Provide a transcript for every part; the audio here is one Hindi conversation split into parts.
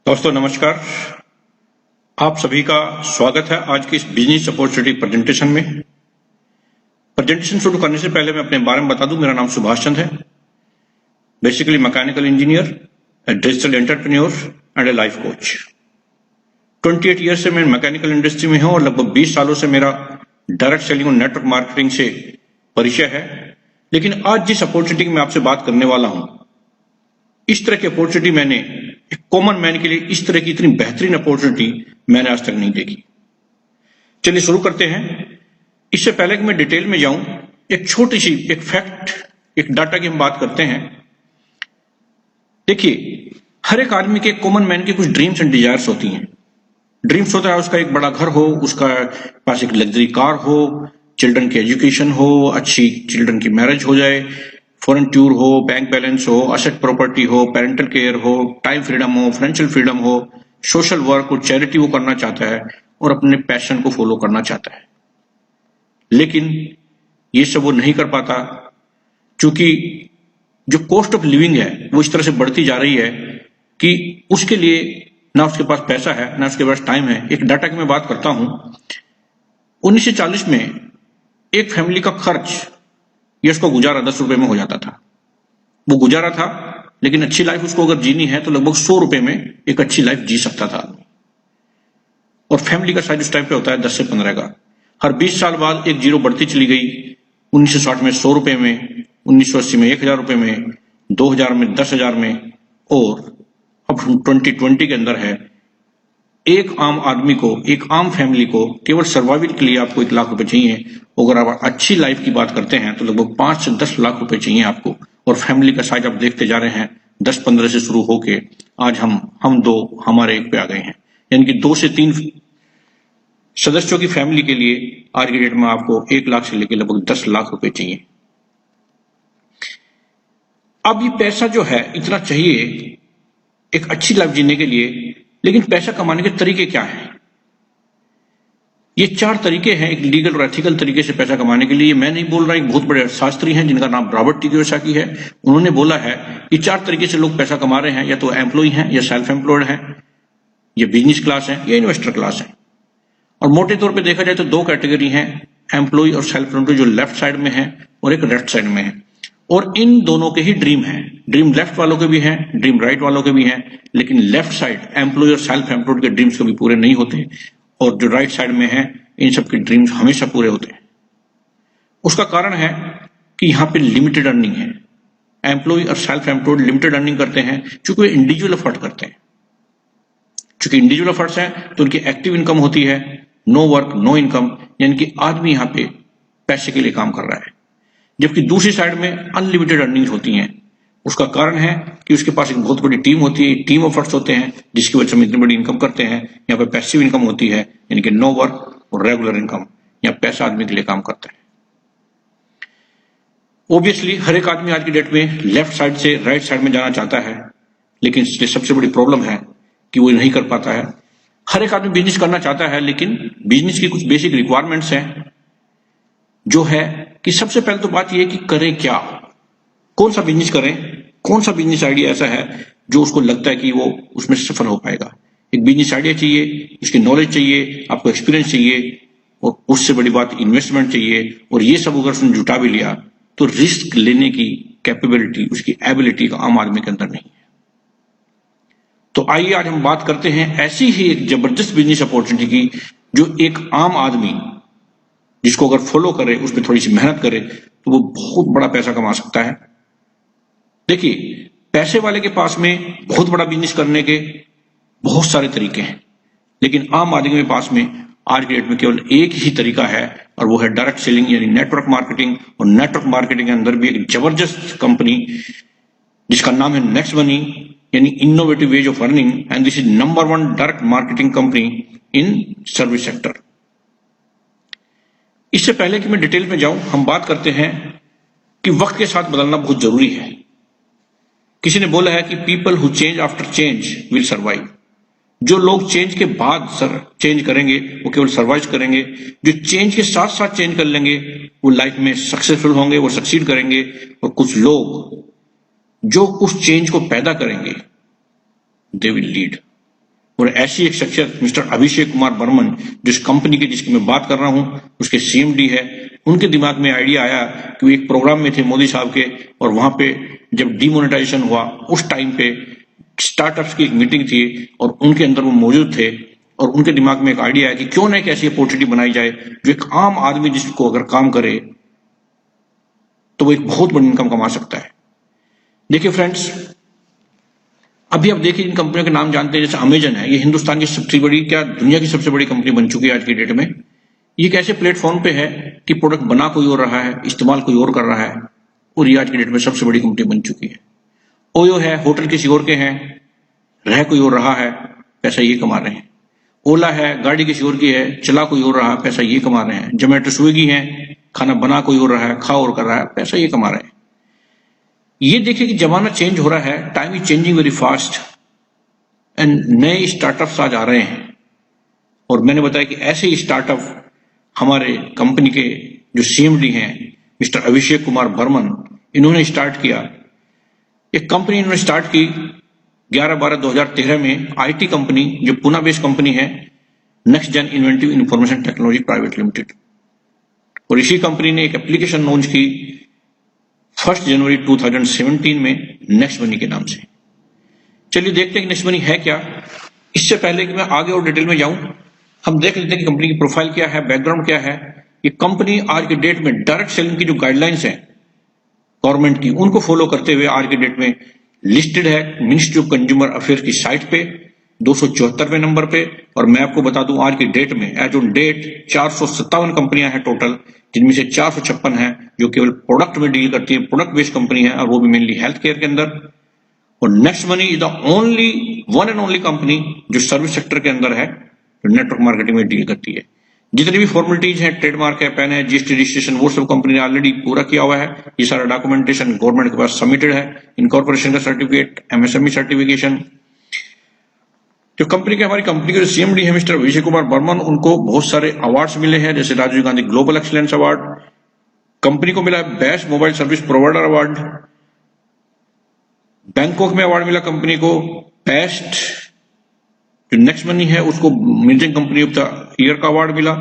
दोस्तों नमस्कार। आप सभी का स्वागत है आज की इस बिजनेस अपॉर्चुनिटी प्रेजेंटेशन में। प्रेजेंटेशन शुरू करने से पहले मैं अपने बारे में बता दूं, मेरा नाम सुभाष चंद है। Basically mechanical engineer, digital entrepreneur and A life coach. 28 year से मैं मैकेनिकल इंडस्ट्री में हूं और लगभग 20 सालों से मेरा डायरेक्ट सेलिंग और नेटवर्क मार्केटिंग से परिचय है। लेकिन आज जिस अपॉर्चुनिटी की मैं आपसे बात करने वाला हूं, इस तरह की अपॉर्चुनिटी मैंने एक कॉमन मैन के लिए इस तरह की इतनी बेहतरीन अपॉर्चुनिटी मैंने आज तक नहीं देखी। चलिए शुरू करते हैं। इससे पहले कि मैं डिटेल में जाऊं, एक छोटी सी एक फैक्ट, एक डाटा की हम बात करते हैं। देखिए, हर एक आदमी के कॉमन मैन के कुछ ड्रीम्स एंड डिजायर्स होती हैं। ड्रीम्स होता है उसका एक बड़ा घर हो, उसका पास एक लग्जरी कार हो, चिल्ड्रन की एजुकेशन हो, अच्छी चिल्ड्रन की मैरिज हो जाए, फॉरेन टूर हो, बैंक बैलेंस हो, असेट प्रॉपर्टी हो, पेरेंटल केयर हो, टाइम फ्रीडम हो, फाइनेंशियल फ्रीडम हो, सोशल वर्क और चैरिटी वो करना चाहता है और अपने पैशन को फॉलो करना चाहता है। लेकिन ये सब वो नहीं कर पाता, क्योंकि जो कॉस्ट ऑफ लिविंग है वो इस तरह से बढ़ती जा रही है कि उसके लिए ना उसके पास पैसा है ना उसके पास टाइम है। एक डाटा की मैं बात करता हूं, 1940 में एक फैमिली का खर्च ये उसको गुजारा 10 रुपए में हो जाता था। वो गुजारा था, लेकिन अच्छी लाइफ उसको अगर जीनी है तो लगभग 100 रुपए में एक अच्छी लाइफ जी सकता था। और फैमिली का साइज उस टाइम पे होता है 10 से 15 का। हर 20 साल बाद एक जीरो बढ़ती चली गई। 1960 में 100 रुपए में, 1980 में 1000 रुपए में, 2000 में 10,000 में, और अब 2020 के अंदर है एक आम आदमी को, एक आम फैमिली को केवल सर्वाइवल के लिए आपको 1 लाख रुपए चाहिए। अगर आप अच्छी लाइफ की बात करते हैं तो लगभग 5 से 10 लाख रुपए चाहिए आपको। और फैमिली का साइज आप देखते जा रहे हैं, 10-15 से शुरू होके आज हम दो, हमारे एक पे आ गए हैं। यानी कि 2 से 3 सदस्यों की फैमिली के लिए आज के डेट में आपको 1 लाख से लेकर लगभग 10 लाख रुपए चाहिए। अब ये पैसा जो है इतना चाहिए एक अच्छी लाइफ जीने के लिए, लेकिन पैसा कमाने के तरीके क्या हैं? ये 4 तरीके हैं एक लीगल और एथिकल तरीके से पैसा कमाने के लिए। मैं नहीं बोल रहा, एक बहुत बड़े शास्त्री हैं जिनका नाम रॉबर्ट टी कियोसाकी है, उन्होंने बोला है कि 4 तरीके से लोग पैसा कमा रहे हैं, या तो एम्प्लॉय हैं, या सेल्फ एम्प्लॉयड हैं, या बिजनेस क्लास है, या इन्वेस्टर क्लास है। और मोटे तौर पर देखा जाए तो 2 कैटेगरी हैं, एम्प्लॉय और सेल्फ एम्प्लॉयड, जो लेफ्ट साइड में है और एक राइट साइड में है। और इन दोनों के ही ड्रीम हैं। ड्रीम लेफ्ट वालों के भी हैं, ड्रीम राइट वालों के भी हैं, लेकिन लेफ्ट साइड एम्प्लॉय और सेल्फ एम्प्लॉयड के ड्रीम्स कभी पूरे नहीं होते, और जो राइट साइड में है इन सब के ड्रीम्स हमेशा पूरे होते हैं। उसका कारण है कि यहाँ पे लिमिटेड अर्निंग है। एम्प्लॉय और सेल्फ एम्प्लॉयड लिमिटेड अर्निंग करते हैं क्योंकि वे इंडिविजुअल एफर्ट करते हैं। चूंकि इंडिविजुअल एफर्ट्स हैं तो उनकी एक्टिव इनकम होती है, नो वर्क नो इनकम, यानी कि आदमी यहाँ पे पैसे के लिए काम कर रहा है। जबकि दूसरी साइड में अनलिमिटेड अर्निंग होती हैं। उसका कारण है कि उसके पास एक बहुत बड़ी टीम होती है, टीम एफर्ट्स होते हैं, जिसकी वजह से हम इतनी बड़ी इनकम करते हैं। यहाँ पे पैसिव इनकम होती है, यानी कि नो वर्क और रेगुलर इनकम, या पैसा आदमी के लिए काम करता है। ऑब्वियसली हर एक आदमी आज की डेट में लेफ्ट साइड से राइट साइड में जाना चाहता है, लेकिन इसलिए सबसे बड़ी प्रॉब्लम है कि वो नहीं कर पाता है। हर एक आदमी बिजनेस करना चाहता है, लेकिन बिजनेस की कुछ बेसिक रिक्वायरमेंट्स हैं, जो है कि सबसे पहले तो बात यह है कि करें क्या, कौन सा बिजनेस करें, कौन सा बिजनेस आइडिया ऐसा है जो उसको लगता है कि वो उसमें सफल हो पाएगा। एक बिजनेस आइडिया चाहिए, उसकी नॉलेज चाहिए, आपको एक्सपीरियंस चाहिए, और उससे बड़ी बात इन्वेस्टमेंट चाहिए। और ये सब अगर उसने जुटा भी लिया तो रिस्क लेने की कैपेबिलिटी, उसकी एबिलिटी का आम आदमी के अंदर नहीं है। तो आइए आज हम बात करते हैं ऐसी ही एक जबरदस्त बिजनेस अपॉर्चुनिटी की, जो एक आम आदमी जिसको अगर फॉलो करे, उसमें थोड़ी सी मेहनत करे, तो वो बहुत बड़ा पैसा कमा सकता है। देखिए, पैसे वाले के पास में बहुत बड़ा बिजनेस करने के बहुत सारे तरीके हैं, लेकिन आम आदमी के पास में आज के डेट में केवल एक ही तरीका है, और वो है डायरेक्ट सेलिंग यानी नेटवर्क मार्केटिंग। और नेटवर्क मार्केटिंग के अंदर भी एक जबरदस्त कंपनी जिसका नाम है नेक्स्ट मनी, यानी innovative ways of earning, and this is number 1 direct marketing company in service sector. इससे पहले कि मैं डिटेल में जाऊं, हम बात करते हैं कि वक्त के साथ बदलना बहुत जरूरी है। किसी ने बोला है कि people who change after change will survive. जो लोग चेंज के बाद चेंज करेंगे वो केवल सर्वाइव करेंगे। जो चेंज के साथ साथ चेंज कर लेंगे वो लाइफ में सक्सेसफुल होंगे, वो सक्सीड करेंगे। और कुछ लोग जो उस चेंज को पैदा करेंगे दे विल लीड, और ऐसी एक शख्सियत मिस्टर अभिषेक कुमार बर्मन, जिस कंपनी की जिसकी मैं बात कर रहा हूं, उसके सीएमडी है, उनके दिमाग में आइडिया आया कि वो एक प्रोग्राम में थे मोदी साहब के, और वहां पे जब डिमोनेटाइजेशन हुआ उस टाइम पे स्टार्टअप्स की एक मीटिंग थी और उनके अंदर वो मौजूद थे, और उनके दिमाग में एक आइडिया है कि क्यों ना एक ऐसी अपॉर्चुनिटी बनाई जाए जो एक आम आदमी जिसको अगर काम करे तो वो एक बहुत बड़ी इनकम कमा सकता है। देखिए फ्रेंड्स, अभी आप देखिए इन कंपनियों के नाम जानते हैं, जैसे अमेजन है, ये हिंदुस्तान की सबसे बड़ी, क्या दुनिया की सबसे बड़ी कंपनी बन चुकी है आज की डेट में। ये एक ऐसे प्लेटफॉर्म पे है कि प्रोडक्ट बना कोई और रहा है, इस्तेमाल कोई और कर रहा है, और ये आज की डेट में सबसे बड़ी कंपनी बन चुकी है। ओयो है, होटल किसी और के हैं, रह कोई और रहा है, पैसा ये कमा रहे हैं। ओला है, गाड़ी किसी और की है, चला कोई और रहा है, पैसा ये कमा रहे हैं। जोमेटो, स्विगी है, खाना बना कोई और रहा है, खा और कर रहा है, पैसा ये कमा रहे हैं। ये देखिए कि जमाना चेंज हो रहा है, time is changing very fast, and नए स्टार्टअप्स आज आ रहे हैं। और मैंने बताया कि ऐसे ही स्टार्टअप हमारे कंपनी के जो सीएमडी हैं मिस्टर अभिषेक कुमार बर्मन, इन्होंने स्टार्ट किया। एक कंपनी इन्होंने स्टार्ट की 11/12/2013 में, आईटी कंपनी जो पुणे बेस्ड कंपनी है, next gen inventive information technology private limited. और इसी कंपनी ने एक एप्लीकेशन लॉन्च की 1 जनवरी 2017 में नेक्स्ट मनी के नाम से। चलिए देखते हैं कि नेक्स्ट मनी है क्या। इससे पहले कि मैं आगे और डिटेल में जाऊं, हम देख लेते हैं कि कंपनी की प्रोफाइल क्या है, बैकग्राउंड क्या है। ये कंपनी आज के डेट में डायरेक्ट सेलिंग की जो गाइडलाइंस है गवर्नमेंट की, उनको फॉलो करते हुए आज के डेट में लिस्टेड है मिनिस्ट्री ऑफ कंज्यूमर अफेयर्स की साइट पे 274वें नंबर पे। और मैं आपको बता दूं आज की डेट में एज ऑन डेट 457 कंपनियां हैं टोटल, जिनमें से 456 हैं जो केवल प्रोडक्ट में डील करती है, प्रोडक्ट बेस्ड कंपनी है, और वो भी मेनली हेल्थ केयर के अंदर। और next money is the only one and only company जो सर्विस सेक्टर के अंदर है, जो नेटवर्क मार्केटिंग में डील करती है। जितनी भी फॉर्मेलिटीज हैं, ट्रेडमार्क है, पैन है, जीएसटी रजिस्ट्रेशन, वो सब कंपनी ने ऑलरेडी पूरा किया हुआ है। ये सारा डॉक्यूमेंटेशन गवर्नमेंट के पास सबमिटेड है। इनकॉर्पोरेशन का सर्टिफिकेट, एमएसएमई सर्टिफिकेशन। जो कंपनी के, हमारी कंपनी के जो सीएमडी है मिस्टर अभिषेक कुमार बर्मन, उनको बहुत सारे अवार्ड्स मिले हैं, जैसे Rajiv Gandhi global excellence award, company को मिला है best mobile service provider award, Bangkok में अवार्ड मिला कंपनी को बेस्ट, जो नेक्स्ट मनी है उसको managing company of the year का अवार्ड मिला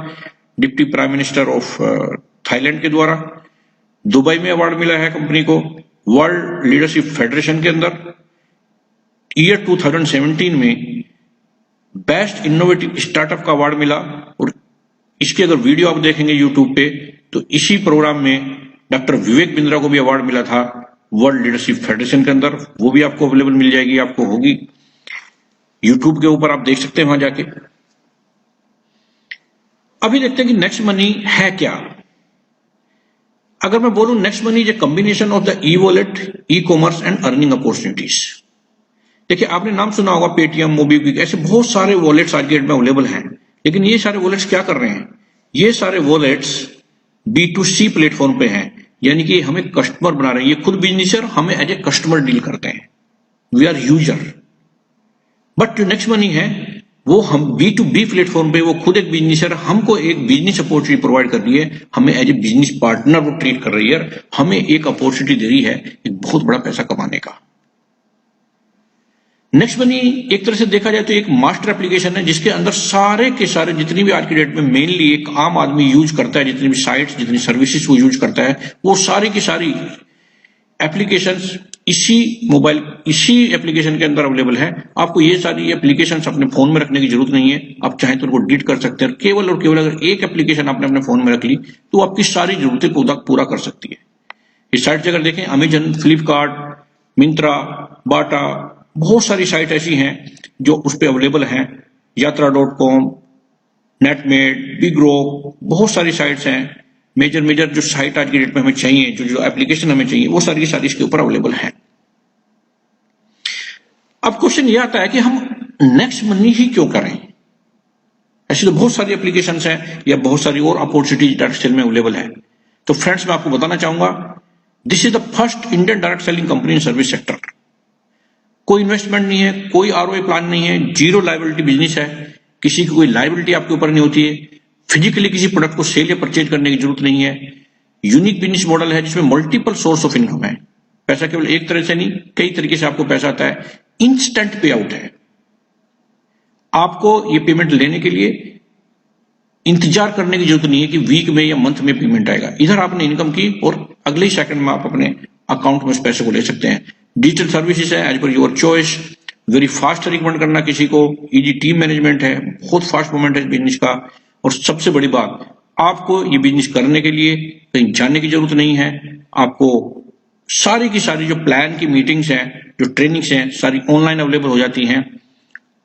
deputy prime minister of Thailand के द्वारा। दुबई में अवार्ड मिला है कंपनी को वर्ल्ड लीडरशिप फेडरेशन के अंदर। ईयर 2017 में बेस्ट इनोवेटिव स्टार्टअप का अवार्ड मिला। और इसके अगर वीडियो आप देखेंगे यूट्यूब पे, तो इसी प्रोग्राम में डॉक्टर विवेक बिंद्रा को भी अवार्ड मिला था वर्ल्ड लीडरशिप फेडरेशन के अंदर। वो भी आपको अवेलेबल मिल जाएगी, आपको होगी यूट्यूब के ऊपर, आप देख सकते हैं वहां जाके। अभी देखते हैं कि नेक्स्ट मनी है क्या। अगर मैं बोलूं next money is a combination of the e wallet, e commerce and earning opportunities. देखिए आपने नाम सुना होगा पेटीएम, मोबीक्विक, ऐसे बहुत सारे वॉलेट्स आज के डेट में अवेलेबल हैं। लेकिन ये सारे वॉलेट्स क्या कर रहे हैं, ये सारे वॉलेट्स B2C प्लेटफॉर्म पे हैं, यानी कि हमें कस्टमर बना रहे हैं। ये खुद बिजनेसर हमें एज ए कस्टमर डील करते हैं, वी आर यूजर। बट जो नेक्स्ट मनी है वो हम B2B प्लेटफॉर्म पे, वो खुद एक बिजनेसर हमको एक बिजनेस अपॉर्चुनिटी प्रोवाइड कर रही है, हमें एज ए बिजनेस पार्टनर वो ट्रीट कर रही है, हमें एक अपॉर्चुनिटी दे रही है एक बहुत बड़ा पैसा कमाने का। नेक्स्ट मनी एक तरह से देखा जाए तो एक मास्टर एप्लीकेशन है, जिसके अंदर सारे के सारे जितनी भी आज की डेट में मेनली एक आम आदमी यूज करता है, जितनी भी साइट्स, जितनी सर्विसेज वो यूज करता है, वो सारी की सारी एप्लीकेशंस इसी मोबाइल, इसी एप्लीकेशन के अंदर अवेलेबल है। आपको ये सारी एप्लीकेशंस अपने फोन में रखने की जरूरत नहीं है, आप चाहें तो उनको डिलीट कर सकते हैं। केवल और केवल अगर एक एप्लीकेशन आपने अपने फोन में रख ली तो आपकी सारी जरूरतें पूरा कर सकती है। इस साइट से अगर देखें, अमेजन, फ्लिपकार्ट, मिंत्रा, बाटा, बहुत सारी साइट ऐसी हैं जो उस पर अवेलेबल हैं। यात्रा.com, नेटमेड, बिग्रो, बहुत सारी साइट्स हैं। मेजर जो साइट आज की डेट में हमें चाहिए, जो एप्लीकेशन हमें चाहिए, वो सारी की सारी इसके ऊपर अवेलेबल है। अब क्वेश्चन ये आता है कि हम नेक्स्ट मनी ही क्यों करें। ऐसी तो बहुत सारी एप्लीकेशन हैं या बहुत सारी और अपॉर्चुनिटीज डायरेक्ट सेल में अवेलेबल है। तो फ्रेंड्स मैं आपको बताना चाहूंगा, this is the first Indian direct selling company in service sector. कोई इन्वेस्टमेंट नहीं है, कोई आरओआई प्लान नहीं है, जीरो लायबिलिटी बिजनेस है, किसी की कोई लायबिलिटी आपके ऊपर नहीं होती है, फिजिकली किसी प्रोडक्ट को सेल या परचेज करने की जरूरत नहीं है। यूनिक बिजनेस मॉडल है जिसमें मल्टीपल सोर्स ऑफ इनकम है, पैसा केवल एक तरह से नहीं, कई तरीके से आपको पैसा आता है। इंस्टेंट पे आउट है, आपको ये पेमेंट लेने के लिए इंतजार करने की जरूरत नहीं है कि वीक में या मंथ में पेमेंट आएगा। इधर आपने इनकम की और अगले ही सेकंड में आप अपने अकाउंट में उस पैसे को ले सकते हैं। डिजिटल सर्विसेज है as per your choice, very fast recommend करना किसी को, इजी टीम मैनेजमेंट है, बहुत फास्ट मूवमेंट है बिजनेस का। और सबसे बड़ी बात, आपको ये बिजनेस करने के लिए कहीं जाने की जरूरत नहीं है। आपको सारी की सारी जो प्लान की मीटिंग्स हैं, जो ट्रेनिंग्स हैं, सारी ऑनलाइन अवेलेबल हो जाती हैं।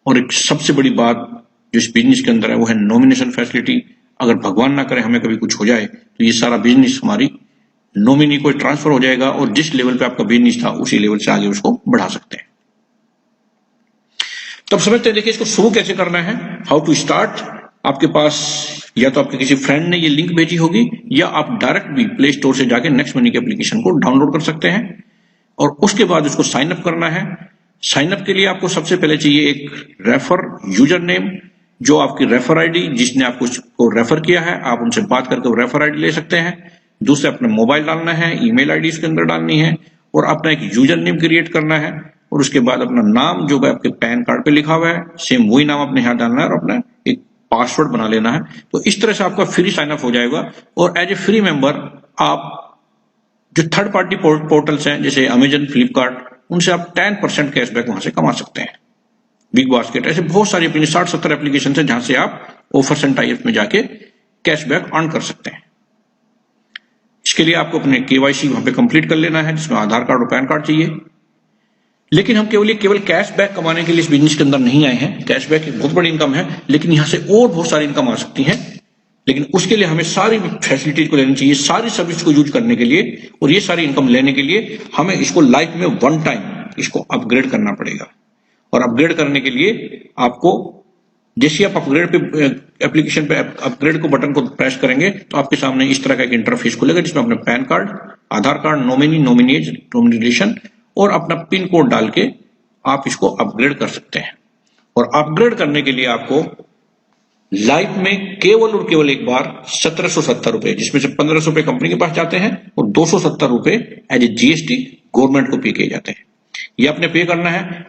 और एक सबसे बड़ी बात जो इस बिजनेस के अंदर है वो है नॉमिनेशन फैसिलिटी। अगर भगवान ना करे हमें कभी कुछ हो जाए तो ये सारा बिजनेस हमारी नॉमिनी को ट्रांसफर हो जाएगा और जिस लेवल पे आपका बिजनेस था उसी लेवल से आगे उसको बढ़ा सकते हैं। तो अब समझते हैं, देखिए इसको शुरू कैसे करना है, हाउ टू स्टार्ट। आपके पास या तो आपके किसी फ्रेंड ने ये लिंक भेजी होगी या आप डायरेक्ट भी प्ले स्टोर से जाके नेक्स्ट मनी की एप्लीकेशन को डाउनलोड कर सकते हैं और उसके बाद उसको साइन अप करना है। साइन अप के लिए आपको सबसे पहले चाहिए एक रेफर यूजर नेम, जो आपकी रेफर आईडी, जिसने आपको रेफर किया है आप उनसे बात करके रेफर आईडी ले सकते हैं। दूसरे अपना मोबाइल डालना है, ईमेल आईडी इसके अंदर डालनी है और अपना एक यूजर नेम क्रिएट करना है और उसके बाद अपना नाम जो आपके पैन कार्ड पे लिखा हुआ है सेम वही नाम अपने यहाँ डालना है और अपना एक पासवर्ड बना लेना है। तो इस तरह से आपका फ्री साइन अप हो जाएगा और एज ए फ्री मेंबर आप जो थर्ड पार्टी पोर्टल्स हैं जैसे अमेजन, फ्लिपकार्ट, उनसे आप 10% कैशबैक वहां से कमा सकते हैं। बिग बास्केट, ऐसे बहुत सारी 60-70 एप्लीकेशन है जहां से आप ऑफर्स एंड टाइप में जाके कैशबैक अर्न कर सकते हैं। इसके लिए आपको अपने केवाईसी वहां पे कंप्लीट कर लेना है जिसमें आधार कार्ड और पैन कार्ड चाहिए। लेकिन हम केवल कैशबैक कमाने के लिए इस बिजनेस के अंदर नहीं आए हैं। कैशबैक एक बहुत बड़ी इनकम है लेकिन यहां से और बहुत सारी इनकम आ सकती है, लेकिन उसके लिए हमें सारी फैसिलिटीज को लेनी चाहिए, सारी सर्विस को यूज करने के लिए। और ये सारी इनकम लेने के लिए हमें इसको लाइफ में वन टाइम इसको अपग्रेड करना पड़ेगा। और अपग्रेड करने के लिए आपको जैसे आप अपग्रेड पे एप्लीकेशन पे अपग्रेड को बटन को प्रेस करेंगे तो आपके सामने इस तरह का एक इंटरफेस खुलेगा जिसमें अपने पैन कार्ड, आधार कार्ड, नॉमिनेशन और अपना पिन कोड डाल के आप इसको अपग्रेड कर सकते हैं। और अपग्रेड करने के लिए आपको लाइफ में केवल और केवल एक बार 1770 रुपए, जिसमें से 1500 रुपए कंपनी के पास जाते हैं और 270 रुपए एज ए जीएसटी गवर्नमेंट को पे किए जाते हैं। ये आपने पे करना है।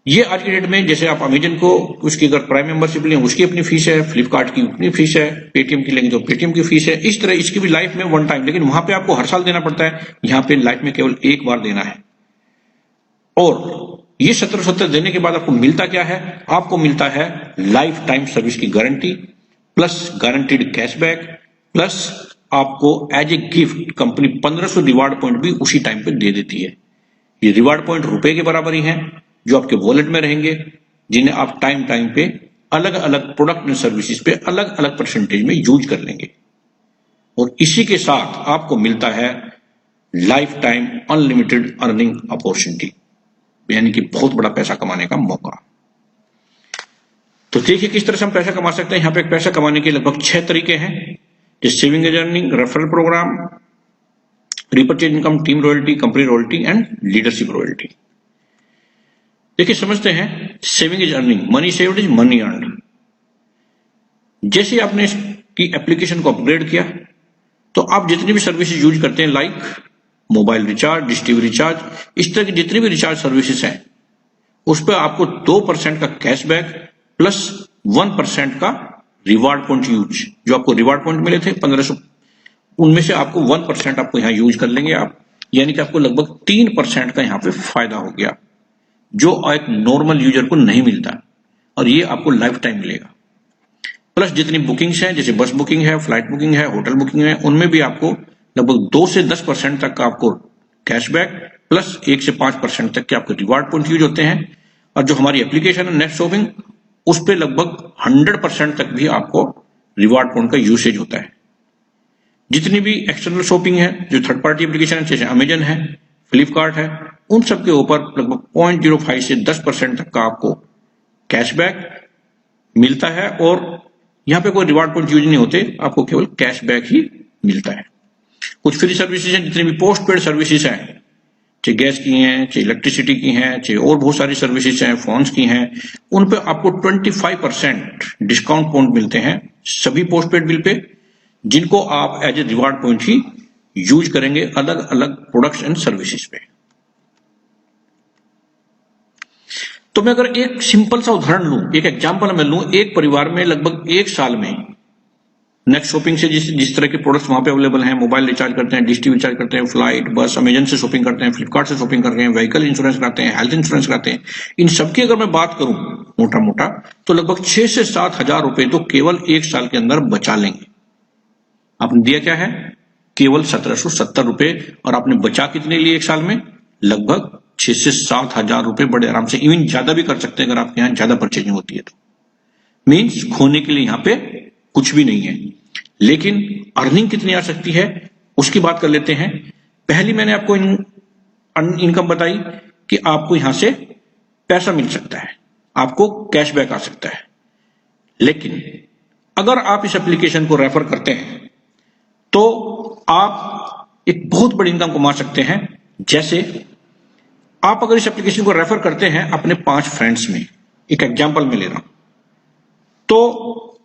ये आज की डेट में जैसे आप अमेजन को उसकी अगर प्राइम मेंबरशिप लें उसकी अपनी फीस है, फ्लिपकार्ट की अपनी फीस है, पेटीएम की लेंगे तो पेटीएम की फीस है। इस तरह इसकी भी लाइफ में वन टाइम, लेकिन वहां पे आपको हर साल देना पड़ता है, यहाँ पे लाइफ में केवल एक बार देना है। और ये 1770 देने के बाद आपको मिलता क्या है? आपको मिलता है लाइफ टाइम सर्विस की guarantee plus guaranteed cashback plus आपको as a gift company 1500 reward point भी उसी टाइम पे दे देती है। ये रिवार्ड पॉइंट रुपए के बराबर ही हैं जो आपके वॉलेट में रहेंगे, जिन्हें आप टाइम टाइम पे अलग अलग प्रोडक्ट एंड सर्विसेज पे अलग अलग परसेंटेज में यूज कर लेंगे। और इसी के साथ आपको मिलता है life time unlimited earning opportunity, यानी कि बहुत बड़ा पैसा कमाने का मौका। तो देखिए किस तरह से हम पैसा कमा सकते हैं। यहां पे पैसा कमाने के लगभग 6 तरीके हैं, जैसे saving and earning, referral programme, repurchase income, team royalty, company royalty and leadership royalty. देखिए समझते हैं, saving is earning, money saved is money earned. जैसे आपने इसकी एप्लीकेशन को अपग्रेड किया तो आप जितनी भी सर्विसेज यूज करते हैं like mobile recharge, dish TV recharge, इस तरह की जितनी भी रिचार्ज सर्विसेज हैं उस पर आपको 2% का कैशबैक प्लस 1% का रिवार्ड पॉइंट यूज, जो आपको रिवार्ड पॉइंट मिले थे 1500, उनमें से आपको 1% आपको यहां यूज कर लेंगे आप, यानी कि आपको लगभग 3% का यहां पे फायदा हो गया जो एक नॉर्मल यूजर को नहीं मिलता, और ये आपको लाइफ टाइम मिलेगा। प्लस जितनी बुकिंग्स हैं जैसे बस बुकिंग है, फ्लाइट बुकिंग है, होटल बुकिंग है, उनमें भी आपको लगभग 2 से 10% तक का आपको कैशबैक प्लस 1 से 5% तक के आपके रिवार्ड पॉइंट यूज होते हैं। और जो हमारी एप्लीकेशन है नेट शॉपिंग, उस पर लगभग 100% तक भी आपको रिवार्ड पॉइंट का यूसेज होता है। जितनी भी एक्सटर्नल शॉपिंग है जो थर्ड पार्टी एप्लीकेशन है जैसे अमेजन है, फ्लिपकार्ट है, उन सब के ऊपर लगभग 0.05 से 10% तक का आपको कैशबैक मिलता है। और यहां पे कोई रिवार्ड पॉइंट यूज नहीं होते, आपको केवल कैशबैक ही मिलता है। कुछ फ्री सर्विसेज हैं, जितनी भी पोस्ट पेड सर्विसेज हैं, चाहे गैस की हैं, चाहे इलेक्ट्रिसिटी की हैं, चाहे और बहुत सारी सर्विसेज हैं, फोन्स की हैं, उन पे आपको 25% डिस्काउंट पॉइंट मिलते हैं सभी पोस्ट पेड बिल पे, जिनको आप एज ए रिवार्ड पॉइंट ही यूज करेंगे अलग अलग प्रोडक्ट्स एंड सर्विसेज पे। तो मैं अगर एक सिंपल सा उदाहरण लूं, एक एग्जांपल मैं लूं, एक परिवार में लगभग एक साल में नेक्स्ट शॉपिंग से जिस तरह के प्रोडक्ट्स वहां पे अवेलेबल हैं, मोबाइल रिचार्ज करते हैं, डिश टीवी रिचार्ज करते हैं, फ्लाइट, बस, अमेजन से शॉपिंग करते हैं, फ्लिपकार्ट से शॉपिंग करते हैं, व्हीकल इंश्योरेंस कराते हैं, हेल्थ इंश्योरेंस कराते हैं, इन सबकी अगर मैं बात करूं मोटा मोटा तो लगभग 6 से 7 हजार रुपए तो केवल एक साल के अंदर बचा लेंगे। आपने दिया क्या है? केवल 1770 रुपए, और आपने बचा कितने लिए एक साल में? लगभग 6 से 7 हजार रुपए बड़े आराम से, इवन ज्यादा भी कर सकते हैं अगर आपके यहां ज्यादा परचेजिंग होती है तो। मीन्स खोने के लिए यहां पे कुछ भी नहीं है, लेकिन अर्निंग कितनी आ सकती है उसकी बात कर लेते हैं। पहली मैंने आपको इनकम बताई कि आपको यहां से पैसा मिल सकता है, आपको कैशबैक आ सकता है। लेकिन अगर आप इस एप्लीकेशन को रेफर करते हैं तो आप एक बहुत बड़ी इनकम कमा सकते हैं। जैसे आप अगर इस एप्लीकेशन को रेफर करते हैं अपने 5 फ्रेंड्स में, एक एग्जांपल में ले रहा हूं, तो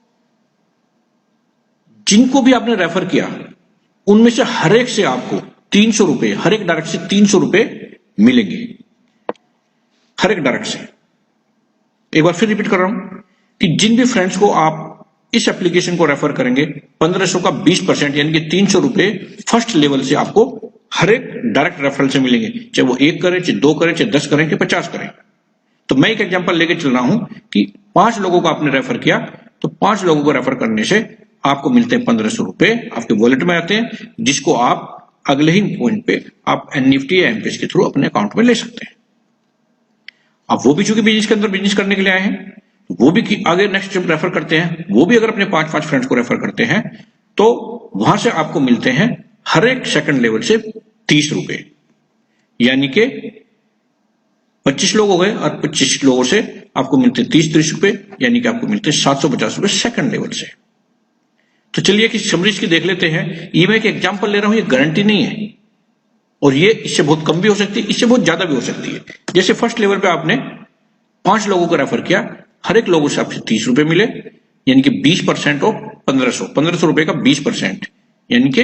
जिनको भी आपने रेफर किया उनमें से हर एक से आपको 300 रुपए, हर एक डायरेक्ट से 300 रुपए मिलेंगे, हर एक डायरेक्ट से। एक बार फिर रिपीट कर रहा हूं कि जिन भी फ्रेंड्स को आप इस एप्लीकेशन को रेफर करेंगे 1500 का 20% यानी कि 300 रुपए फर्स्ट लेवल से आपको हर एक डायरेक्ट रेफरल से मिलेंगे, चाहे वो 1 करें, चाहे 2 करें, चाहे 10 करें, चाहे 50 करें। तो मैं एक एग्जांपल लेके चल रहा हूं कि 5 लोगों को आपने रेफर किया, तो 5 लोगों को रेफर करने से आपको मिलते हैं 1500 रुपए, आपके वॉलेट में आते हैं, जिसको आप अगले ही पॉइंट पे आप एनईएफटी या एमपेस के थ्रू अपने अकाउंट में ले सकते हैं। अब वो भी चूंकि बिजनेस के अंदर बिजनेस करने के लिए आए हैं, वो भी आगे नेक्स्ट जब रेफर करते हैं, वो भी अगर अपने 5-5 फ्रेंड्स को रेफर करते हैं तो वहां से आपको मिलते हैं हर एक सेकंड लेवल से 30 रुपए, यानी कि 25 लोग हो गए और 25 लोगों से आपको मिलते 30-30 रुपए, यानी कि आपको मिलते 750 रुपए सेकंड लेवल से। तो चलिए कि समरीज की देख लेते हैं। ये मैं एक एग्जांपल ले रहा हूं, ये गारंटी नहीं है, और ये इससे बहुत कम भी हो सकती है, इससे बहुत ज्यादा भी हो सकती है। जैसे फर्स्ट लेवल पे आपने 5 लोगों को रेफर किया, हर एक लोगों से आपसे 30 रुपए मिले, यानी कि 20% ऑफ 1500 रुपए का 20%, यानी कि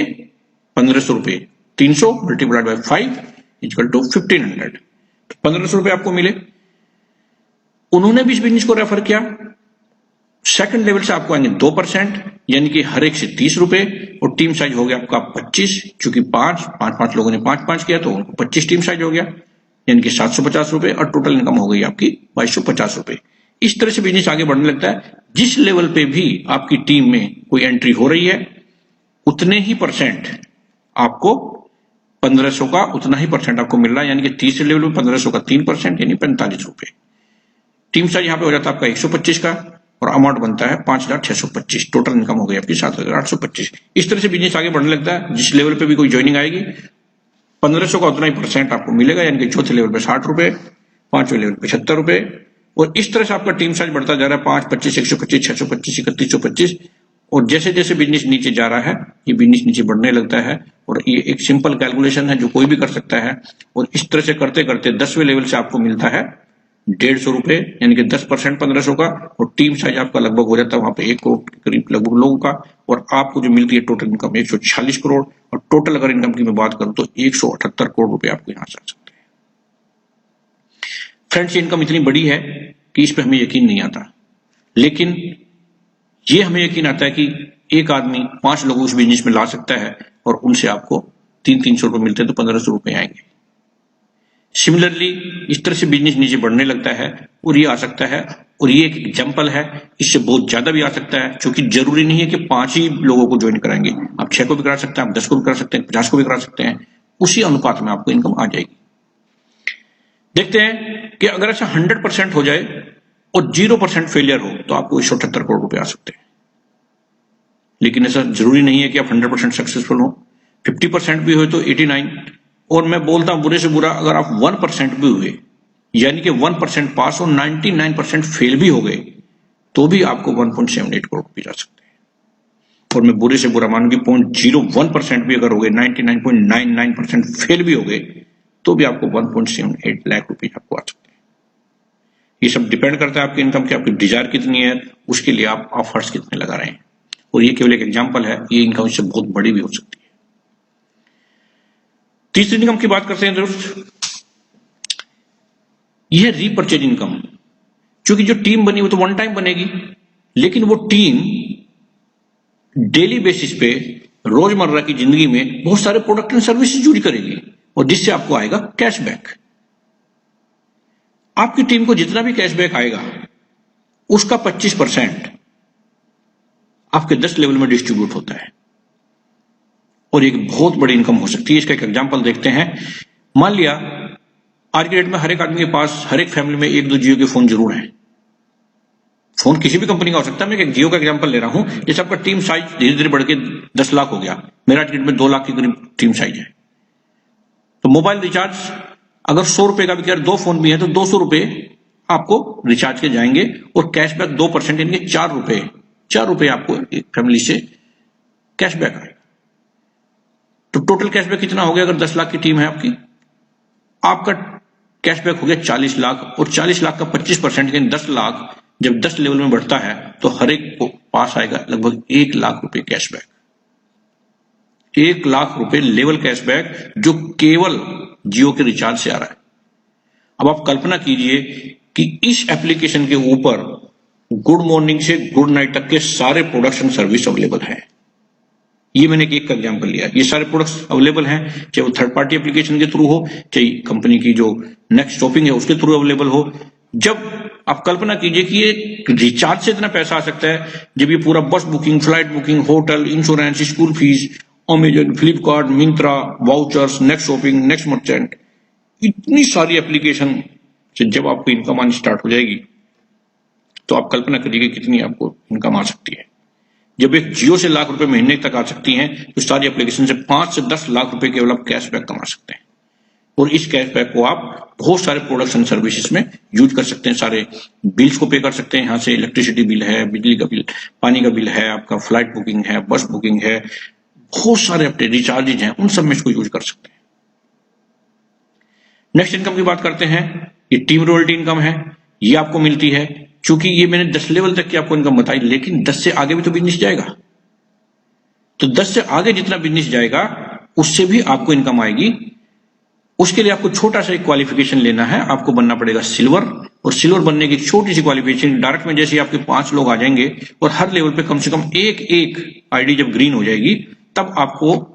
1500 रुपए 300 मल्टीप्लाइड बाय 5 इक्वल टू 1500, 1500 रुपए आपको मिले। उन्होंने भी इस बिजनेस को रेफर किया, सेकंड लेवल से आपको आएंगे 2%, यानी कि हर एक से 30 रुपए, और टीम साइज हो गया आपका 25, चूंकि 5 लोगों ने 5-5 किया तो उनको 25 टीम साइज हो गया, यानी कि 750 रुपए, और टोटल इनकम हो गई आपकी 2250 रुपए। इस तरह से बिजनेस आगे बढ़ने लगता है। जिस लेवल पे भी आपकी टीम में कोई एंट्री हो रही है उतने ही परसेंट आपको 1500 का उतना ही परसेंट आपको मिल रहा है, यानी कि तीसरे लेवल में 1500 का 3% यानी 45 रुपए। टीम साइज यहां पे हो जाता है आपका 125 का, और अमाउंट बनता है 5625, टोटल इनकम हो गई आपकी 7825। इस तरह से बिजनेस आगे बढ़ने लगता है। जिस लेवल पे भी कोई ज्वाइनिंग आएगी 1500 का उतना ही परसेंट आपको मिलेगा, यानी कि चौथे लेवल पे 60 रुपए, 5वें लेवल पे 76 रुपए, और इस तरह से आपका टीम साइज बढ़ता जा रहा है 5, 25, 125, 625, 3125, और जैसे जैसे बिजनेस नीचे जा रहा है ये बिजनेस नीचे बढ़ने लगता है। और ये एक सिंपल कैलकुलेशन है जो कोई भी कर सकता है, और इस तरह से करते करते 10वें लेवल से आपको मिलता है 150 रुपए, यानी कि 10% 1500 का, और टीम साइज आपका लगभग हो जाता है वहां पे 1 करोड़ के करीब लगभग लोगों का, और आपको जो मिलती है टोटल इनकम 146 करोड़, और टोटल अगर इनकम की मैं बात करूं तो 178 करोड़ रुपए आपको यहां से आ सकते हैं। फ्रेंड्स, ये इनकम इतनी बड़ी है कि इस पे हमें यकीन नहीं आता, लेकिन ये हमें यकीन आता है कि एक आदमी 5 लोगों उस बिजनेस में ला सकता है, और उनसे आपको 300-300 रुपए मिलते हैं तो 1500 रुपए आएंगे। सिमिलरली इस तरह से बिजनेस नीचे बढ़ने लगता है और ये आ सकता है, और ये एक एग्जांपल है, इससे बहुत ज्यादा भी आ सकता है, क्योंकि जरूरी नहीं है कि 5 ही लोगों को ज्वाइन कराएंगे, आप 6 को भी करा सकते हैं, आप 10 को भी करा सकते हैं, 50 को भी करा सकते हैं, उसी अनुपात में आपको इनकम आ जाएगी। देखते हैं कि अगर ऐसा 100% हो जाए और 0% फेलियर हो तो आपको 178 करोड़ रुपए आ सकते हैं। लेकिन ऐसा जरूरी नहीं है कि आप 100% सक्सेसफुल हो, 50% भी हो तो 89, और मैं बोलता हूं बुरे से बुरा अगर आप 1% भी हुए, यानी कि 1% पास और 99% फेल भी हो गए, तो भी आपको 1.78 करोड़ रुपए जा सकते हैं। और मैं बुरे से बुरा मानूं कि 0.01% भी अगर हो गए, 99.99% फेल भी हो गए, तो भी आपको 1.78 लाख रुपए आपको आ सकते हैं। ये सब डिपेंड करता है आपकी इनकम की, आपकी डिजायर कितनी है, उसके लिए आप ऑफर्स कितने लगा रहे हैं। और ये केवल एक एग्जांपल है, ये इनकम इससे बहुत बड़ी भी हो सकती है। तीसरी इनकम की बात करते हैं दोस्त, यह रीपरचेज इनकम। क्योंकि जो टीम बनी वो तो वन टाइम बनेगी, लेकिन वो टीम डेली बेसिस पे रोजमर्रा की जिंदगी में बहुत सारे प्रोडक्ट एंड सर्विसेज यूज करेगी, और जिससे आपको आएगा कैशबैक। आपकी टीम को जितना भी कैशबैक आएगा उसका 25% आपके 10 लेवल में डिस्ट्रीब्यूट होता है, और एक बहुत बड़ी इनकम हो सकती है। इसका एक एग्जांपल देखते हैं। मान लिया आज के डेट में हर एक आदमी के पास, हर एक फैमिली में 1-2 जियो के फोन जरूर हैं। फोन किसी भी कंपनी का हो सकता है, मैं एक जियो का एग्जांपल ले रहा हूं। जैसे आपका टीम साइज धीरे धीरे बढ़ के 10 लाख हो गया, मेरा टिकट में 2 लाख के करीब टीम साइज है, तो मोबाइल रिचार्ज अगर 100 रुपए का भी कर 2 फोन भी है तो 200 रुपए आपको रिचार्ज के जाएंगे, और कैशबैक 2% यानी कि 4 रुपए आपको एक फैमिली से कैशबैक आएगा। तो टोटल कैशबैक कितना हो गया? अगर 10 लाख की टीम है आपका कैशबैक हो गया 40 लाख, और 40 लाख का 25% यानी 10 लाख जब 10 लेवल में बढ़ता है तो हर एक को पास आएगा लगभग 1 लाख रुपए कैशबैक। 1 लाख रुपए लेवल कैशबैक जो केवल जियो के रिचार्ज से आ रहा है। अब आप कल्पना कीजिए कि इस एप्लीकेशन के ऊपर गुड मॉर्निंग से गुड नाइट तक के सारे प्रोडक्ट्स एंड सर्विस अवेलेबल है। ये मैंने एक का एग्जांपल लिया। ये सारे प्रोडक्ट्स अवेलेबल हैं, चाहे वो थर्ड पार्टी एप्लीकेशन के थ्रू हो, चाहे कंपनी की जो नेक्स्ट शॉपिंग है उसके थ्रू अवेलेबल हो। जब आप कल्पना कीजिए कि ये रिचार्ज से इतना पैसा आ सकता है, जब ये पूरा बस booking, flight booking, hotel, insurance, school fees, Amazon, Flipkart, Myntra, vouchers, next shopping, next merchant, इतनी सारी एप्लीकेशन से जब आपको इनकम आनी स्टार्ट हो जाएगी तो आप कल्पना करिए कितनी आपको इनकम आ सकती है। जब एक जियो से लाख रुपए महीने तक आ सकती हैं, तो सारी एप्लीकेशन से 5 से 10 लाख रुपए केवल आप कैशबैक कमा सकते हैं, और इस कैशबैक को आप बहुत सारे प्रोडक्ट्स एंड सर्विसेज में यूज कर सकते हैं। सारे बिल्स को पे कर सकते हैं, यहाँ से इलेक्ट्रिसिटी बिल है, बिजली का बिल, पानी का बिल है, आपका फ्लाइट बुकिंग है, बस बुकिंग है, बहुत सारे अपने रिचार्जेज हैं, उन सब में इसको यूज कर सकते हैं। नेक्स्ट इनकम की बात करते हैं। ये टीम रॉयल्टी इनकम है, ये आपको मिलती है। चूंकि ये मैंने 10 लेवल तक की आपको इनकम बताई, लेकिन 10 से आगे भी तो बिजनेस जाएगा, तो 10 से आगे जितना बिजनेस जाएगा उससे भी आपको इनकम आएगी। उसके लिए आपको छोटा सा एक क्वालिफिकेशन लेना है, आपको बनना पड़ेगा सिल्वर, और सिल्वर बनने की छोटी सी क्वालिफिकेशन डायरेक्ट में जैसे आपके 5 लोग आ जाएंगे और हर लेवल पे कम से कम एक आईडी जब ग्रीन हो जाएगी, तब आपको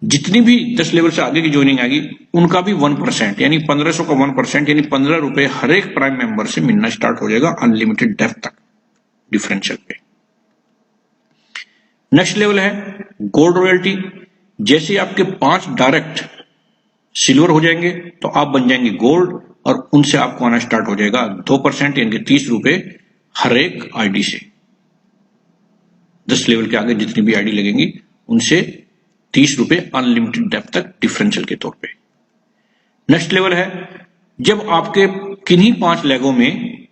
जितनी भी 10 लेवल से आगे की ज्वाइनिंग आएगी उनका भी 1% यानी 1500 का 1% यानी 15 रुपए हर एक प्राइम मेंबर से मिलना स्टार्ट हो जाएगा अनलिमिटेड डेप्थ तक डिफरेंशियल पे। नेक्स्ट लेवल है गोल्ड रॉयल्टी। जैसे आपके 5 डायरेक्ट सिल्वर हो जाएंगे तो आप बन जाएंगे गोल्ड, और उनसे आपको आना स्टार्ट हो जाएगा 2% यानी 30 रुपए हर एक आईडी से। 10 लेवल के आगे जितनी भी आईडी लगेंगी उनसे 30 रुपए अनलिमिटेड डेप्थ तक डिफरेंशियल के तौर पे। नेक्स्ट लेवल है जब आपके किन्हीं 5 लेगों में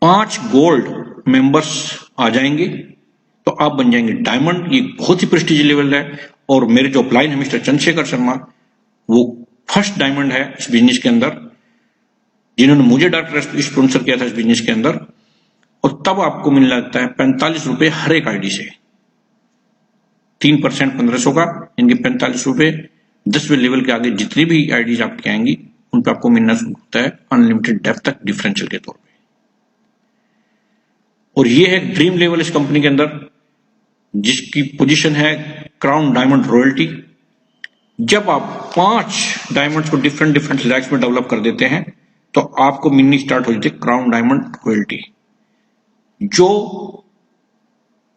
5 गोल्ड मेंबर्स आ जाएंगे तो आप बन जाएंगे डायमंड। ये बहुत ही प्रेस्टीज लेवल है, और मेरे जो अपलाइन है मिस्टर चंद्रशेखर शर्मा, वो फर्स्ट डायमंड है इस बिजनेस के अंदर, जिन्होंने मुझे डायरेक्ट स्पॉन्सर किया था इस बिजनेस के अंदर। और तब आपको मिलने लगता है 45 रुपए हर एक आईडी से, 3% 1500 का यानी 45 रुपए। 10वें लेवल के आगे जितनी भी आईडीज आपकी आएंगी उन पर आपको मिलना शुरू होता है अनलिमिटेड डेप्थ तक डिफरेंशियल के तौर पे। और ये है ड्रीम लेवल इस कंपनी के अंदर, जिसकी पोजीशन है क्राउन डायमंड रॉयल्टी। जब आप 5 डायमंड्स को डिफरेंट डिफरेंट रैंक्स में डेवलप कर देते हैं तो आपको मिलनी स्टार्ट हो जाती है क्राउन डायमंड रॉयल्टी, जो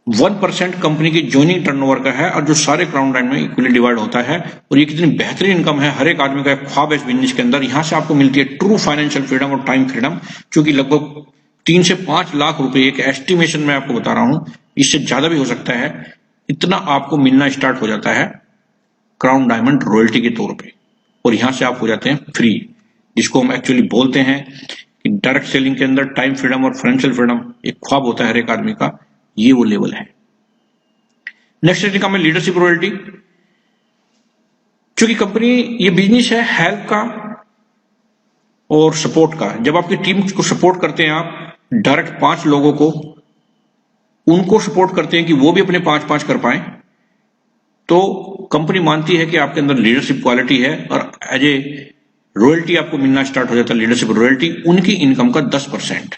1% कंपनी की ज्वाइनिंग टर्नओवर का है, और जो सारे क्राउन डायमंड में इक्वली डिवाइड होता है। और ये कितनी बेहतरीन इनकम है, हर एक आदमी का एक ख्वाब है इस बिजनेस के अंदर। यहां से आपको मिलती है ट्रू फाइनेंशियल फ्रीडम और टाइम फ्रीडम, क्योंकि लगभग 3 से 5 लाख रुपए एक एस्टिमेशन में आपको बता रहा हूं, इससे ज्यादा भी हो सकता है, इतना आपको मिलना स्टार्ट हो जाता है क्राउन डायमंड रॉयल्टी के तौर पे। और यहां से आप हो जाते हैं फ्री, जिसको हम एक्चुअली बोलते हैं कि डायरेक्ट सेलिंग के अंदर टाइम फ्रीडम और फाइनेंशियल फ्रीडम एक ख्वाब होता है हर एक आदमी का, ये वो लेवल है। नेक्स्ट इनकम है लीडरशिप रॉयल्टी। क्योंकि कंपनी ये बिजनेस है हेल्प का और सपोर्ट का। जब आपकी टीम को सपोर्ट करते हैं आप डायरेक्ट 5 लोगों को, उनको सपोर्ट करते हैं कि वो भी अपने 5-5 कर पाए, तो कंपनी मानती है कि आपके अंदर लीडरशिप क्वालिटी है, और एज ए रॉयल्टी आपको मिलना स्टार्ट हो जाता है, लीडरशिप रॉयल्टी उनकी इनकम का 10%।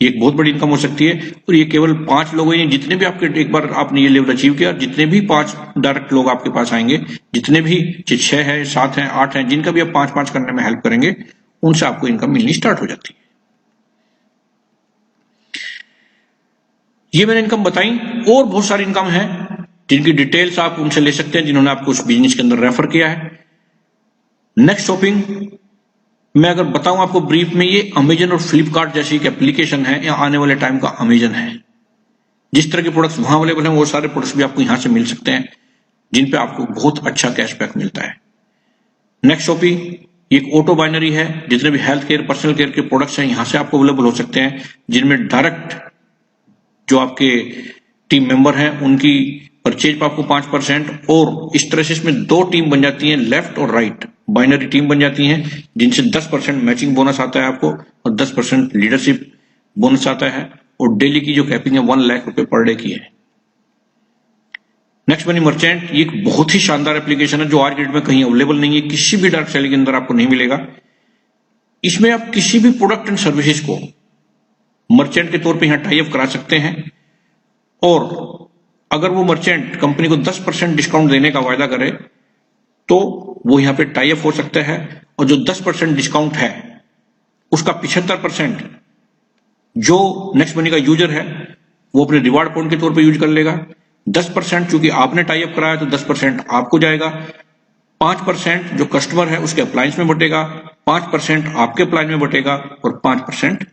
ये एक बहुत बड़ी इनकम हो सकती है। और ये केवल 5 लोग ही नहीं, जितने भी आपके एक बार आपने ये लेवल अचीव किया, जितने भी 5 डायरेक्ट लोग आपके पास आएंगे, जितने भी 6 है, 7 है, 8 है, जिनका भी आप 5-5 करने में हेल्प करेंगे, उनसे आपको इनकम मिलनी स्टार्ट हो जाती है। ये मैंने इनकम बताई, और बहुत सारी इनकम है जिनकी डिटेल्स आप उनसे ले सकते हैं, जिन्होंने आपको उस बिजनेस के अंदर रेफर किया है। नेक्स्ट शॉपिंग मैं अगर बताऊं आपको ब्रीफ में, ये अमेजन और फ्लिपकार्ट जैसी एक एप्लीकेशन है, या आने वाले टाइम का अमेजन है। जिस तरह के प्रोडक्ट्स वहां अवेलेबल हैं, वो सारे प्रोडक्ट्स भी आपको यहां से मिल सकते हैं, जिन पे आपको बहुत अच्छा कैशबैक मिलता है। नेक्स्ट शॉपिंग ये एक ऑटो बाइनरी है, जितने भी हेल्थ केयर, पर्सनल केयर के प्रोडक्ट्स हैं यहां से आपको अवेलेबल हो सकते हैं, जिनमें डायरेक्ट जो आपके टीम मेंबर हैं उनकी परचेज पर आपको 5%, और इस तरह से इसमें 2 टीम बन जाती हैं, लेफ्ट और राइट बाइनरी टीम बन जाती हैं, जिनसे 10% मैचिंग बोनस आता है आपको, और 10% लीडरशिप बोनस आता है, और डेली की जो कैपिंग है 1 लाख रुपए पर डे की है। नेक्स्ट मनी मर्चेंट, ये एक बहुत ही शानदार एप्लीकेशन है जो आज के डेट में कहीं अवेलेबल नहीं है, किसी भी डायरेक्ट सेलिंग के अंदर आपको नहीं मिलेगा। इसमें आप किसी भी प्रोडक्ट एंड सर्विसेज को मर्चेंट के तौर पे यहां टाई अप करा सकते हैं, और अगर वो मर्चेंट कंपनी को 10% डिस्काउंट देने का वायदा करे तो वो यहां पे टाई अप हो सकता है, और जो 10% डिस्काउंट है उसका 75% जो नेक्स्ट मनी का यूजर है वो अपने रिवार्ड पॉइंट के तौर पे यूज कर लेगा। 10% चूंकि आपने टाई अप कराया तो 10% आपको जाएगा, 5% जो कस्टमर है उसके अप्लायंस में बटेगा, 5% आपके अप्लायंस में बटेगा, और 5%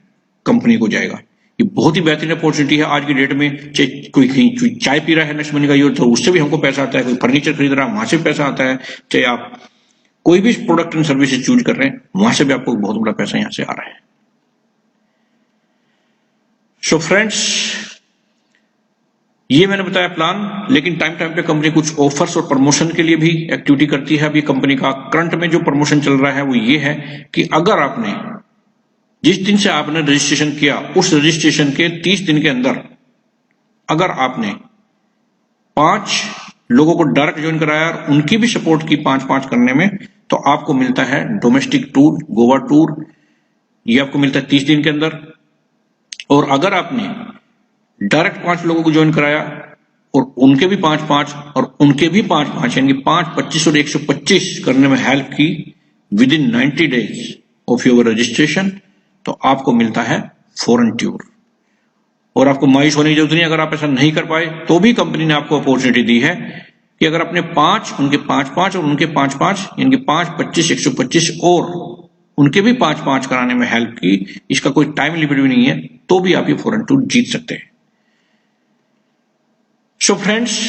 कंपनी को जाएगा। ये बहुत ही बेहतरीन अपॉर्चुनिटी है आज की डेट में। चाहे कोई चाय पी रहा है नेक्स्ट मनी का यूज, तो उससे भी हमको पैसा आता है, कोई फर्नीचर खरीद रहा है वहां से भी पैसा आता है, चाहे आप कोई भी प्रोडक्ट एंड सर्विसेज यूज कर रहे हैं वहां से भी आपको बहुत बड़ा पैसा यहां से आ रहा है। सो फ्रेंड्स, ये मैंने बताया प्लान, लेकिन टाइम टाइम पे कंपनी कुछ ऑफर्स और प्रमोशन के लिए भी एक्टिविटी करती है। अभी कंपनी का करंट में जो प्रमोशन चल रहा है वो ये है कि अगर आपने जिस दिन से आपने रजिस्ट्रेशन किया उस रजिस्ट्रेशन के 30 दिन के अंदर अगर आपने 5 लोगों को डायरेक्ट ज्वाइन कराया और उनकी भी सपोर्ट की 5-5 करने में, तो आपको मिलता है डोमेस्टिक टूर, गोवा टूर, ये आपको मिलता है 30 दिन के अंदर। और अगर आपने डायरेक्ट 5 लोगों को ज्वाइन कराया और उनके भी 5-5 और उनके भी 5-5, यानी 5, 25 और 125 करने में हेल्प की with in 90 days of your registration, तो आपको मिलता है फॉरेन टूर। और आपको मायूस होने की जरूरत नहीं, अगर आप ऐसा नहीं कर पाए तो भी कंपनी ने आपको अपॉर्चुनिटी दी है कि अगर अपने 5, उनके 5-5 और उनके 5-5, यानी 5, 25, 125 और उनके भी 5-5 कराने में हेल्प की, इसका कोई टाइम लिमिट भी नहीं है, तो भी आप ये फॉरेन टूर जीत सकते हैं। सो फ्रेंड्स,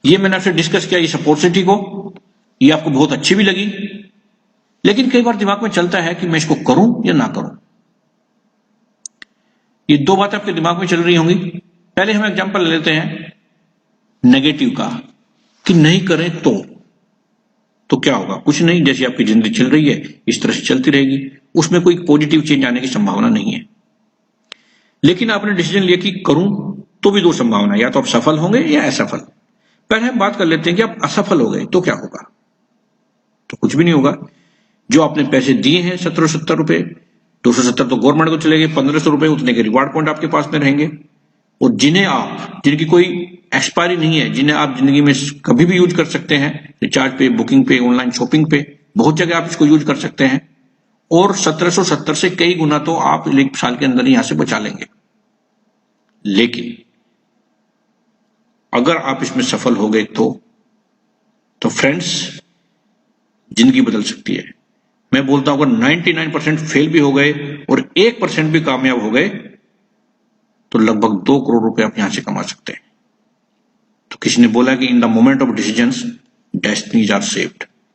ये मैंने आपसे डिस्कस किया इस अपॉर्चुनिटी को, ये आपको बहुत अच्छी भी लगी, लेकिन कई बार दिमाग में चलता है कि मैं इसको करूं या ना करूं। ये 2 बातें आपके दिमाग में चल रही होंगी। पहले हम एग्जांपल ले लेते हैं नेगेटिव का, कि नहीं करें तो क्या होगा? कुछ नहीं, जैसी आपकी जिंदगी चल रही है इस तरह से चलती रहेगी, उसमें कोई पॉजिटिव चेंज आने की संभावना नहीं है। लेकिन आपने डिसीजन लिया कि करूं, तो भी 2 संभावना, या तो आप सफल होंगे या असफल। पहले हम बात कर लेते हैं कि आप असफल हो गए तो क्या होगा। तो कुछ भी नहीं होगा। जो आपने पैसे दिए हैं 1770 रुपए, 270 तो गवर्नमेंट को चले गए, 1500 रुपए उतने के रिवार्ड पॉइंट आपके पास में रहेंगे, और जिनकी कोई एक्सपायरी नहीं है, जिन्हें आप जिंदगी में कभी भी यूज कर सकते हैं, रिचार्ज पे, बुकिंग पे, ऑनलाइन शॉपिंग पे, बहुत जगह आप इसको यूज कर सकते हैं, और 1770 से कई गुना तो आप 1 साल के अंदर यहां से बचा लेंगे। लेकिन अगर आप इसमें सफल हो गए तो फ्रेंड्स, जिंदगी बदल सकती है। मैं बोलता हूं अगर 99% फेल भी हो गए और 1% भी कामयाब हो गए तो लगभग 2 करोड़ रुपए आप यहां से कमा सकते हैं। तो किसी ने बोला कि in the moment of decisions destinies are saved.